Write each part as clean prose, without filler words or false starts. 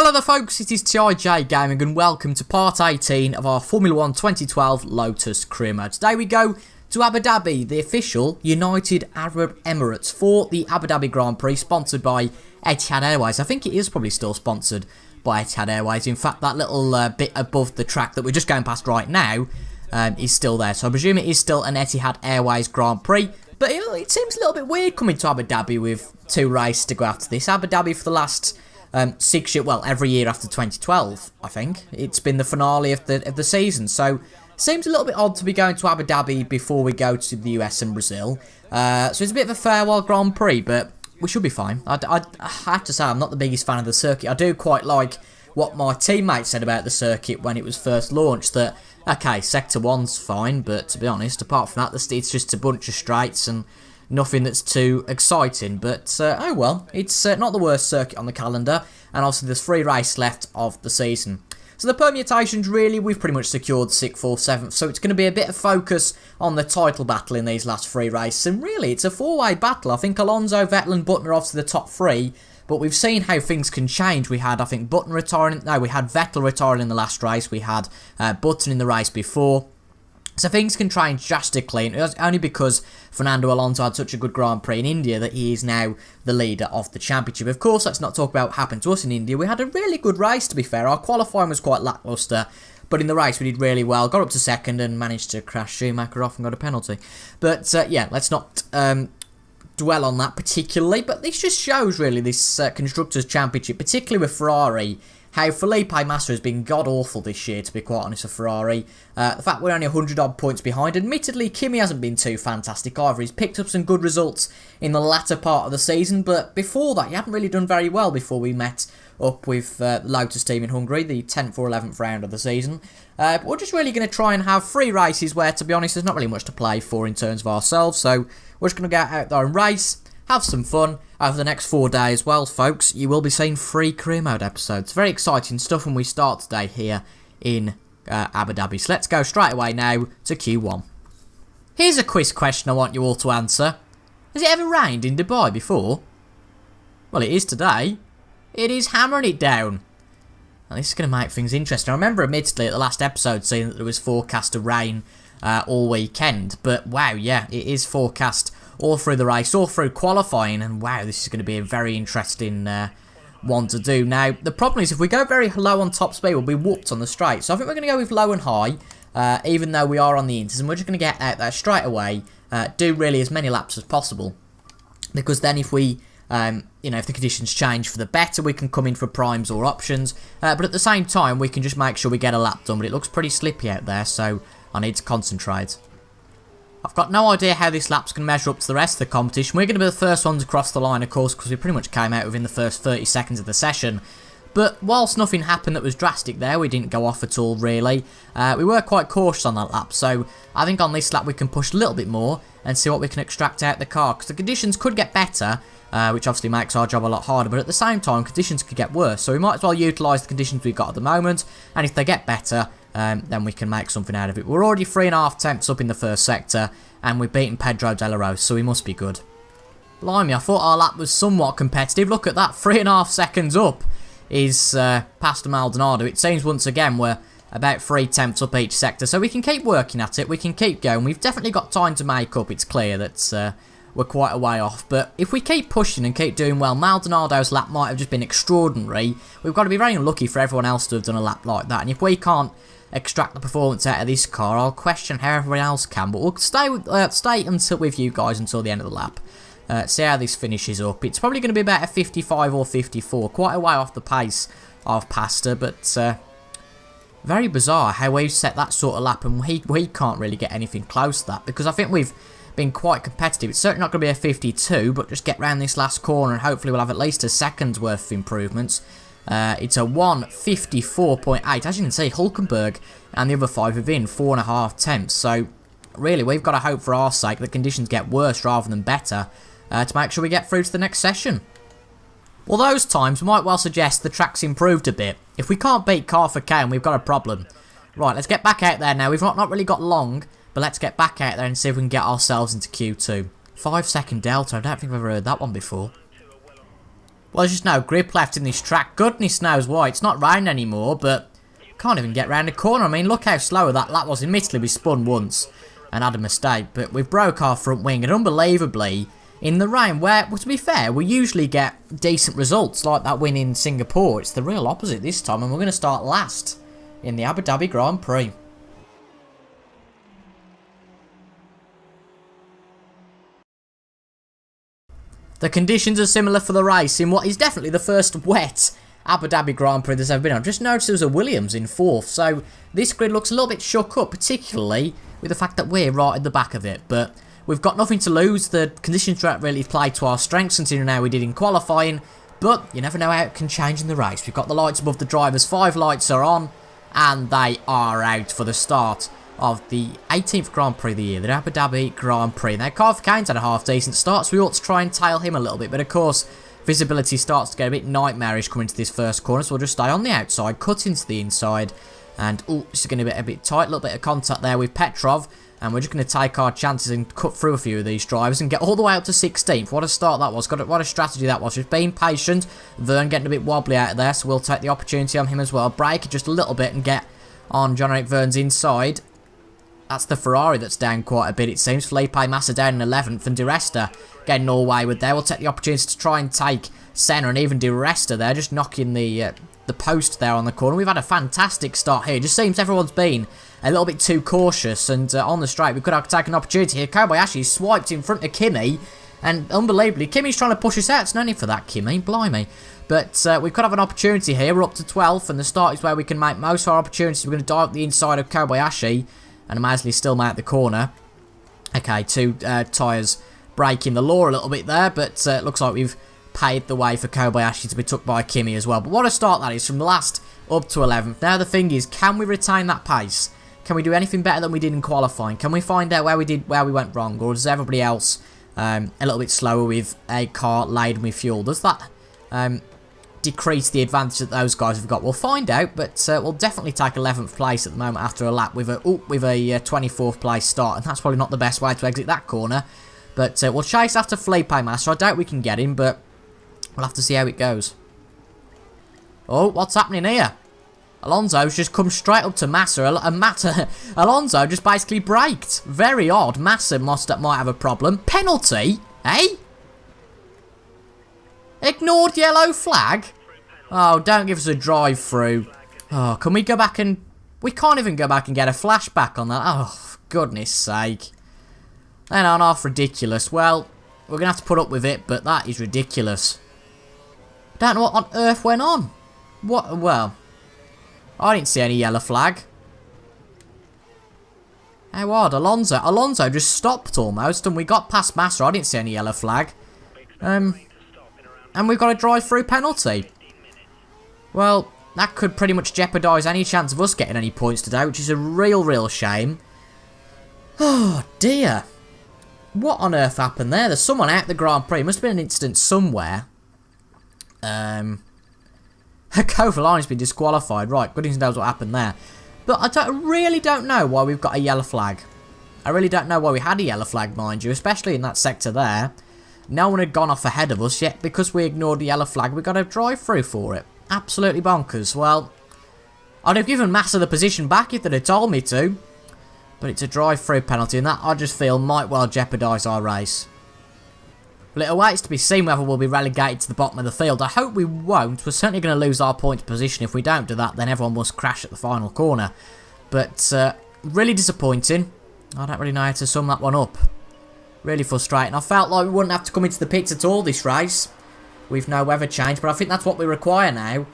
Hello there folks, it is TIJ Gaming and welcome to part 18 of our Formula 1 2012 Lotus career mode. Today we go to Abu Dhabi, the official United Arab Emirates for the Abu Dhabi Grand Prix, sponsored by Etihad Airways. I think it is probably still sponsored by Etihad Airways. In fact, that little bit above the track that we're just going past right now is still there. So I presume it is still an Etihad Airways Grand Prix. But it seems a little bit weird coming to Abu Dhabi with two races to go after this. Abu Dhabi for the last 6 years, well, every year after 2012, I think. It's been the finale of the season. So seems a little bit odd to be going to Abu Dhabi before we go to the US and Brazil. So it's a bit of a farewell Grand Prix, but we should be fine. I have to say, I'm not the biggest fan of the circuit. I do quite like what my teammates said about the circuit when it was first launched, that, okay, Sector 1's fine, but to be honest, apart from that, it's just a bunch of straights and nothing that's too exciting. But, oh well, it's not the worst circuit on the calendar, and obviously there's 3 races left of the season. So the permutations, really, we've pretty much secured 6th, 4th, 7th, so it's going to be a bit of focus on the title battle in these last 3 races, and really, it's a 4-way battle. I think Alonso, Vettel and Button are obviously the top 3, but we've seen how things can change. We had, I think, Button retiring, no, we had Vettel retiring in the last race, we had Button in the race before. So things can change drastically, and it was only because Fernando Alonso had such a good Grand Prix in India that he is now the leader of the championship. Of course, let's not talk about what happened to us in India. We had a really good race, to be fair. Our qualifying was quite lacklustre, but in the race we did really well. Got up to 2nd and managed to crash Schumacher off and got a penalty. But yeah, let's not dwell on that particularly. But this just shows, really, this Constructors' Championship, particularly with Ferrari, how Felipe Massa has been god-awful this year, to be quite honest, with Ferrari. The fact we're only 100-odd points behind. Admittedly, Kimi hasn't been too fantastic either. He's picked up some good results in the latter part of the season, but before that, he hadn't really done very well before we met up with the Lotus team in Hungary, the 10th or 11th round of the season. But we're just really going to try and have 3 races where, to be honest, there's not really much to play for in terms of ourselves, so we're just going to get out there and race, have some fun. Over the next 4 days, well, folks, you will be seeing 3 career mode episodes. Very exciting stuff when we start today here in Abu Dhabi. So let's go straight away now to Q1. Here's a quiz question I want you all to answer. Has it ever rained in Dubai before? Well, it is today. It is hammering it down. And this is going to make things interesting. I remember, admittedly, at the last episode saying that there was forecast to rain all weekend. But, wow, yeah, it is forecast all through the race, all through qualifying, and wow, this is going to be a very interesting one to do. Now, the problem is if we go very low on top speed, we'll be whooped on the straight. So I think we're going to go with low and high, even though we are on the inters, and we're just going to get out there straight away, do really as many laps as possible, because then if we, if the conditions change for the better, we can come in for primes or options, but at the same time, we can just make sure we get a lap done, but it looks pretty slippy out there, so I need to concentrate. I've got no idea how this lap's going to measure up to the rest of the competition. We're going to be the first ones across the line, of course, because we pretty much came out within the first 30 seconds of the session. But whilst nothing happened that was drastic there, we didn't go off at all, really. We were quite cautious on that lap, so I think on this lap we can push a little bit more and see what we can extract out the car, because the conditions could get better, which obviously makes our job a lot harder, but at the same time, conditions could get worse, so we might as well utilise the conditions we've got at the moment, and if they get better, then we can make something out of it. We're already 3.5 tenths up in the first sector, and we've beaten Pedro De La Rose, so we must be good. Blimey, I thought our lap was somewhat competitive. Look at that, 3.5 seconds up is past Maldonado. It seems once again we're about 3 tenths up each sector, so we can keep working at it, we can keep going. We've definitely got time to make up, it's clear that we're quite a way off, but if we keep pushing and keep doing well, Maldonado's lap might have just been extraordinary. We've got to be very unlucky for everyone else to have done a lap like that, and if we can't extract the performance out of this car, I'll question how everyone else can, but we'll stay with you guys until the end of the lap. See how this finishes up. It's probably going to be about a 55 or 54, quite a way off the pace of Pasta, but very bizarre how we've set that sort of lap, and we can't really get anything close to that, because I think we've been quite competitive. It's certainly not going to be a 52, but just get round this last corner and hopefully we'll have at least a second's worth of improvements. It's a 1:54.8. As you can see, Hulkenberg and the other 5 have been 4.5 tenths. So, really, we've got to hope for our sake that conditions get worse rather than better to make sure we get through to the next session. Well, those times might well suggest the track's improved a bit. If we can't beat car for Kane, we've got a problem. Right, let's get back out there now. We've not really got long, but let's get back out there and see if we can get ourselves into Q2. 5-second delta. I don't think I've ever heard that one before. Well, there's just no grip left in this track. Goodness knows why. It's not raining anymore, but can't even get round the corner. I mean, look how slow that lap was. Admittedly, we spun once and had a mistake, but we broke our front wing, and unbelievably, in the rain, where, well, to be fair, we usually get decent results, like that win in Singapore. It's the real opposite this time, and we're going to start last in the Abu Dhabi Grand Prix. The conditions are similar for the race in what is definitely the first wet Abu Dhabi Grand Prix there's ever been. I've just noticed there was a Williams in 4th, so this grid looks a little bit shook up, particularly with the fact that we're right at the back of it. But we've got nothing to lose. The conditions don't really play to our strengths, considering how we did in qualifying, but you never know how it can change in the race. We've got the lights above the drivers, 5 lights are on, and they are out for the start of the 18th Grand Prix of the year, the Abu Dhabi Grand Prix. Now, Carver Kane's had a half-decent start, so we ought to try and tail him a little bit, but of course, visibility starts to get a bit nightmarish coming into this first corner, so we'll just stay on the outside, cut into the inside, and, oh, this is going to be a bit tight, a little bit of contact there with Petrov, and we're just going to take our chances and cut through a few of these drivers and get all the way up to 16th. What a start that was, what a strategy that was, just being patient. Vern getting a bit wobbly out of there, so we'll take the opportunity on him as well, brake it just a little bit and get on John-Eric Vern's inside. That's the Ferrari that's down quite a bit, it seems. Felipe Massa down in 11th, and Di Resta getting all wayward there. We'll take the opportunity to try and take Senna and even Di Resta there, just knocking the post there on the corner. We've had a fantastic start here. It just seems everyone's been a little bit too cautious, and on the straight we could have taken an opportunity here. Kobayashi swiped in front of Kimi, and unbelievably, Kimi's trying to push us out. It's no need for that, Kimi, blimey. But we could have an opportunity here. We're up to 12th, and the start is where we can make most of our opportunities. We're going to dive up the inside of Kobayashi, and amazingly still make the corner. Okay, 2 tyres breaking the law a little bit there, but it looks like we've paved the way for Kobayashi to be took by Kimi as well. But what a start that is, from last up to 11th. Now the thing is, can we retain that pace? Can we do anything better than we did in qualifying? Can we find out where we went wrong, or is everybody else a little bit slower with a car laden with fuel? Does that decrease the advantage that those guys have got? We'll find out, but we'll definitely take 11th place at the moment after a lap with a 24th place start, and that's probably not the best way to exit that corner. But we'll chase after Felipe Massa. I doubt we can get him, but we'll have to see how it goes. Oh, what's happening here? Alonso's just come straight up to Massa, and Alonso just basically braked. Very odd. Massa might have a problem. Penalty? Eh? Ignored yellow flag? Oh, don't give us a drive-through. Oh, can we go back and... We can't even go back and get a flashback on that. Oh, for goodness sake. Then on off ridiculous. Well, we're going to have to put up with it, but that is ridiculous. Don't know what on earth went on. What? Well, I didn't see any yellow flag. How odd. Alonso just stopped almost, and we got past Massa. I didn't see any yellow flag. And we've got a drive-through penalty. Well, that could pretty much jeopardise any chance of us getting any points today, which is a real shame. Oh, dear. What on earth happened there? There's someone out the Grand Prix. It must have been an incident somewhere. Kovalain's been disqualified. Right, goodness knows what happened there. But I really don't know why we've got a yellow flag. I really don't know why we had a yellow flag, mind you, especially in that sector there. No one had gone off ahead of us, yet because we ignored the yellow flag, we got a drive-through for it. Absolutely bonkers. Well, I'd have given Massa the position back if they'd have told me to. But it's a drive-through penalty, and that I just feel might well jeopardise our race. Well, it awaits to be seen whether we'll be relegated to the bottom of the field. I hope we won't. We're certainly going to lose our points position. If we don't do that, then everyone must crash at the final corner. But really disappointing. I don't really know how to sum that one up. Really frustrating. I felt like we wouldn't have to come into the pits at all this race with no weather change, but I think that's what we require now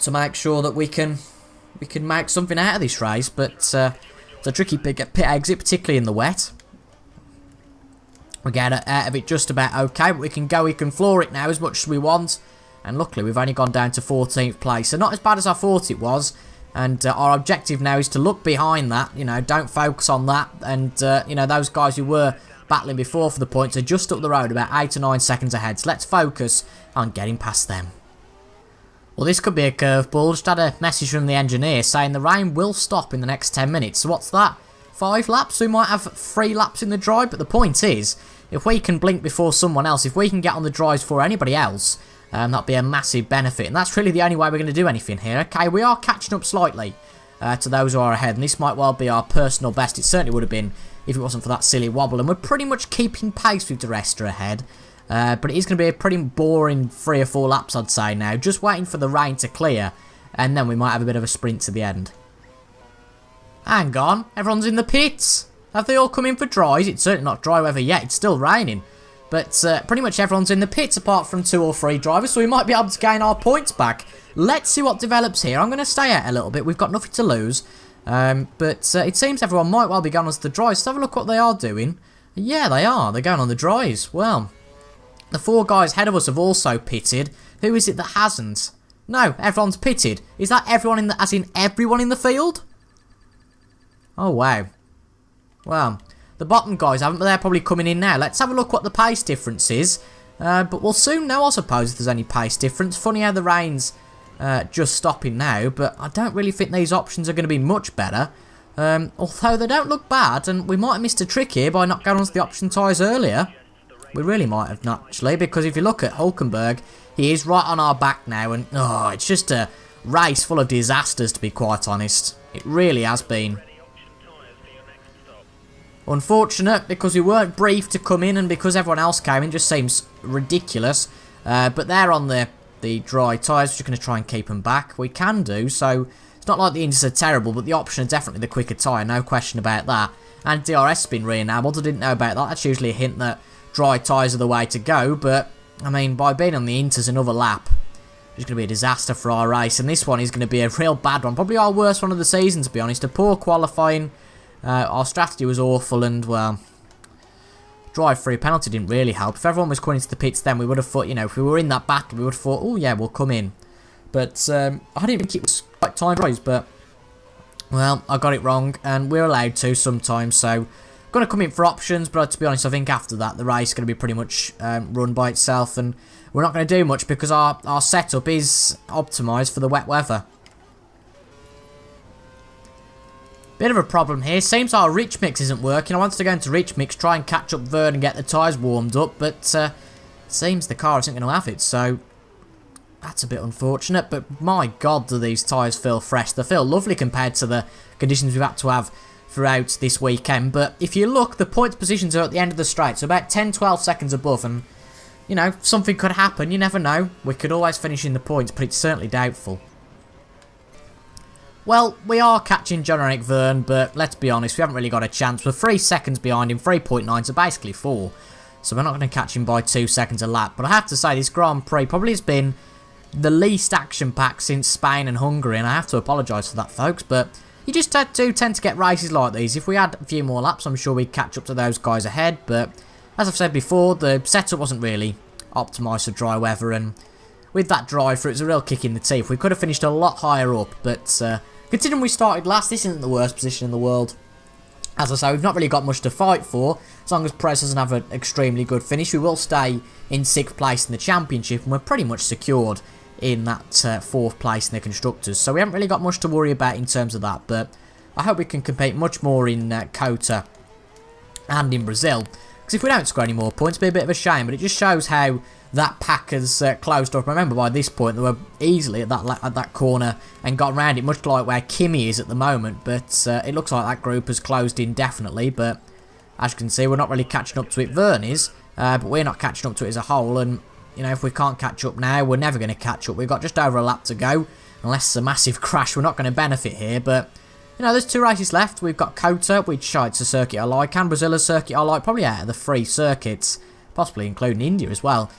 to make sure that we can make something out of this race. But it's a tricky pit exit, particularly in the wet. We get out of it just about okay, but we can floor it now as much as we want. And luckily, we've only gone down to 14th place, so not as bad as I thought it was. And our objective now is to look behind that. You know, don't focus on that. And you know, those guys who were battling before for the points are just up the road about 8 or 9 seconds ahead. So let's focus on getting past them. Well, this could be a curveball. Just had a message from the engineer saying the rain will stop in the next 10 minutes. So what's that? 5 laps? We might have 3 laps in the drive. But the point is, if we can blink before someone else, if we can get on the drives for anybody else, That'll be a massive benefit, and that's really the only way we're going to do anything here. Okay, we are catching up slightly to those who are ahead, and this might well be our personal best. It certainly would have been if it wasn't for that silly wobble, and we're pretty much keeping pace with the rest are ahead. But it is going to be a pretty boring 3 or 4 laps, I'd say now. Just waiting for the rain to clear, and then we might have a bit of a sprint to the end. Hang on, everyone's in the pits. Have they all come in for dries? It's certainly not dry weather yet, it's still raining. But pretty much everyone's in the pits apart from 2 or 3 drivers, so we might be able to gain our points back. Let's see what develops here. I'm going to stay out a little bit. We've got nothing to lose. But it seems everyone might well be going on to the dries. Let's have a look what they are doing. Yeah, they are. They're going on the dries. Well, the 4 guys ahead of us have also pitted. Who is it that hasn't? No, everyone's pitted. Is that everyone in the, as in everyone in the field? Oh, wow. Well, the bottom guys haven't, but they're probably coming in now. Let's have a look what the pace difference is. But we'll soon know, I suppose, if there's any pace difference. Funny how the rain's just stopping now, but I don't really think these options are going to be much better. Although they don't look bad, and we might have missed a trick here by not going onto the option tyres earlier. We really might have, naturally, because if you look at Hulkenberg, he is right on our back now, and oh, it's just a race full of disasters, to be quite honest. It really has been. Unfortunate, because we weren't briefed to come in, and because everyone else came in, just seems ridiculous. But they're on the dry tyres, we're just going to try and keep them back. We can do, so it's not like the Indies are terrible, but the option are definitely the quicker tyre, no question about that. And DRS has been re-enabled, I didn't know about that. That's usually a hint that dry tyres are the way to go, but, I mean, by being on the Inters another lap, it's going to be a disaster for our race, and this one is going to be a real bad one. Probably our worst one of the season, to be honest. A poor qualifying. Our strategy was awful, and, well, drive-through penalty didn't really help. If everyone was coming into the pits then, we would have thought, you know, if we were in that battle, we would have thought, oh, yeah, we'll come in. But I didn't think it was quite time dries, but, well, I got it wrong, and we're allowed to sometimes, so I'm going to come in for options, but to be honest, I think after that, the race is going to be pretty much run by itself, and we're not going to do much because our setup is optimised for the wet weather. Bit of a problem here. Seems our rich mix isn't working. I wanted to go into rich mix, try and catch up Vern and get the tyres warmed up, but it seems the car isn't going to have it, so that's a bit unfortunate. But my God, do these tyres feel fresh. They feel lovely compared to the conditions we've had to have throughout this weekend. But if you look, the points positions are at the end of the straight, so about 10-12 seconds above, and, you know, something could happen. You never know. We could always finish in the points, but it's certainly doubtful. Well, we are catching John-Eric Verne, but let's be honest, we haven't really got a chance. We're 3 seconds behind him, 3.9, so basically 4. So we're not going to catch him by 2 seconds a lap. But I have to say, this Grand Prix probably has been the least action-packed since Spain and Hungary, and I have to apologise for that, folks. But you just do tend to get races like these. If we had a few more laps, I'm sure we'd catch up to those guys ahead. But as I've said before, the setup wasn't really optimised for dry weather, and with that drive-through, it's a real kick in the teeth. We could have finished a lot higher up, but considering we started last, this isn't the worst position in the world. As I say, we've not really got much to fight for. As long as Perez doesn't have an extremely good finish, we will stay in 6th place in the championship, and we're pretty much secured in that 4th place in the Constructors. So we haven't really got much to worry about in terms of that, but I hope we can compete much more in Cota and in Brazil. Because if we don't score any more points, it'll be a bit of a shame, but it just shows how that pack has closed up. I remember by this point they were easily at that corner and got around it, much like where Kimi is at the moment. But it looks like that group has closed in definitely. But as you can see, we're not really catching up to it. Vern is, but we're not catching up to it as a whole. And you know, if we can't catch up now, we're never going to catch up. We've got just over a lap to go. Unless it's a massive crash, we're not going to benefit here. But you know, there's 2 races left. We've got Cota, which it's a circuit I like, and Brazil, a circuit I like. Probably out of the 3 circuits, possibly including India as well.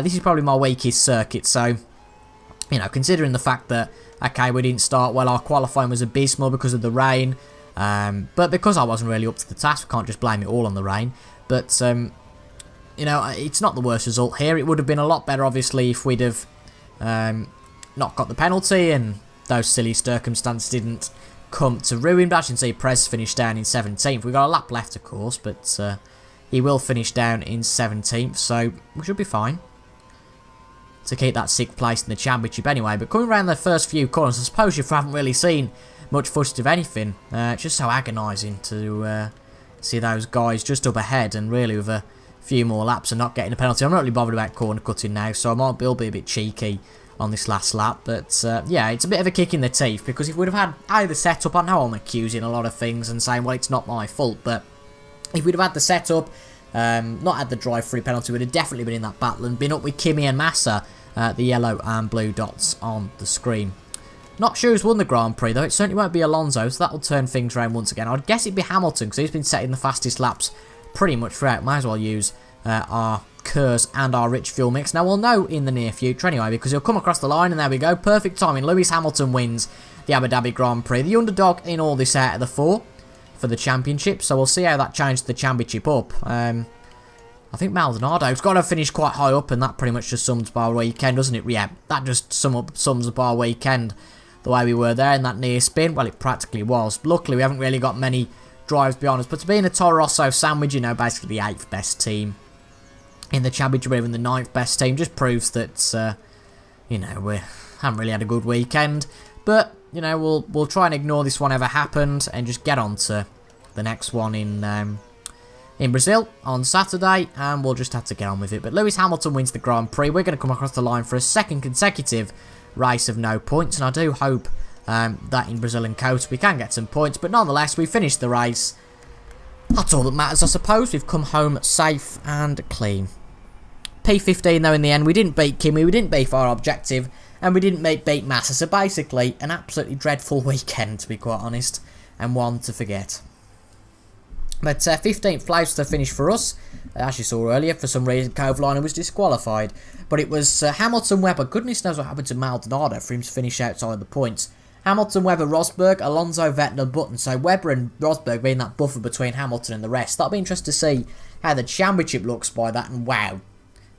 This is probably my weakest circuit, so, you know, considering the fact that, okay, we didn't start well, our qualifying was abysmal because of the rain, but because I wasn't really up to the task, we can't just blame it all on the rain, but, you know, it's not the worst result here. It would have been a lot better, obviously, if we'd have not got the penalty, and those silly circumstances didn't come to ruin, but as you can see, Perez finished down in 17th. We've got a lap left, of course, but he will finish down in 17th, so we should be fine to keep that 6th place in the championship anyway. But coming around the first few corners, I suppose you haven't really seen much footage of anything. It's just so agonising to see those guys just up ahead, and really with a few more laps and not getting a penalty. I'm not really bothered about corner cutting now, so I might be a bit cheeky on this last lap. But yeah, it's a bit of a kick in the teeth, because if we'd have had either setup, I know I'm accusing a lot of things and saying, well, it's not my fault, but if we'd have had the setup, not had the drive-through penalty, we'd have definitely been in that battle and been up with Kimi and Massa, the yellow and blue dots on the screen. Not sure who's won the Grand Prix though. It certainly won't be Alonso, so that'll turn things around once again. I'd guess it'd be Hamilton, because he's been setting the fastest laps pretty much throughout. Might as well use our Kers and our rich fuel mix. Now we'll know in the near future anyway, because he'll come across the line, and there we go. Perfect timing. Lewis Hamilton wins the Abu Dhabi Grand Prix. The underdog in all this out of the 4 for the championship, so we'll see how that changes the championship up. I think Maldonado's got to finish quite high up, and that pretty much just sums up our weekend, doesn't it? Yeah, that just sums up our weekend. The way we were there in that near spin, well, it practically was. Luckily, we haven't really got many drives beyond us. But to be in a Toro Rosso sandwich, you know, basically the 8th best team in the championship, or even the 9th best team, just proves that, you know, we haven't really had a good weekend. But, you know, we'll try and ignore this one ever happened and just get on to the next one in Brazil on Saturday, and we'll just have to get on with it. But Lewis Hamilton wins the Grand Prix. We're going to come across the line for a second consecutive race of no points, and I do hope that in Brazil and Coast we can get some points, but nonetheless we finished the race. That's all that matters, I suppose. We've come home safe and clean. P15 though in the end. We didn't beat Kimi, we didn't beat our objective, and we didn't beat Massa, so basically an absolutely dreadful weekend, to be quite honest, and one to forget. But 15th place to finish for us. As you saw earlier, for some reason Kovalainen was disqualified. But it was Hamilton, Webber. Goodness knows what happened to Maldonado for him to finish outside the points. Hamilton, Webber, Rosberg, Alonso, Vettel and Button. So Webber and Rosberg being that buffer between Hamilton and the rest. That'll be interesting to see how the championship looks by that. And wow,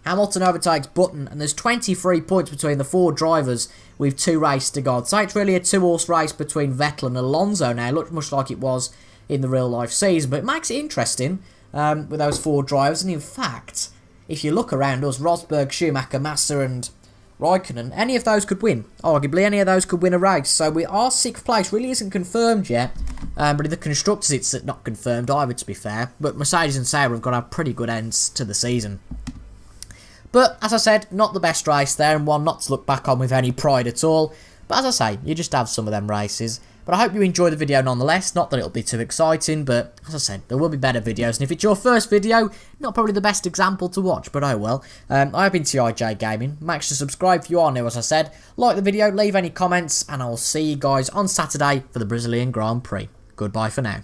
Hamilton overtakes Button, and there's 23 points between the 4 drivers with 2 races to go. So it's really a 2-horse race between Vettel and Alonso now. It looks much like it was in the real life season, but it makes it interesting with those 4 drivers. And in fact, if you look around us, Rosberg, Schumacher, Massa and Raikkonen, any of those could win. Arguably any of those could win a race. So our 6th place really isn't confirmed yet, but in the constructors it's not confirmed either, to be fair. But Mercedes and Sauber have got to have pretty good ends to the season. But as I said, not the best race there, and one not to look back on with any pride at all. But as I say, you just have some of them races. But I hope you enjoyed the video nonetheless. Not that it'll be too exciting, but as I said, there will be better videos. And if it's your first video, not probably the best example to watch, but oh well. I have been TIJ Gaming. Make sure to subscribe if you are new, as I said. Like the video, leave any comments, and I'll see you guys on Saturday for the Brazilian Grand Prix. Goodbye for now.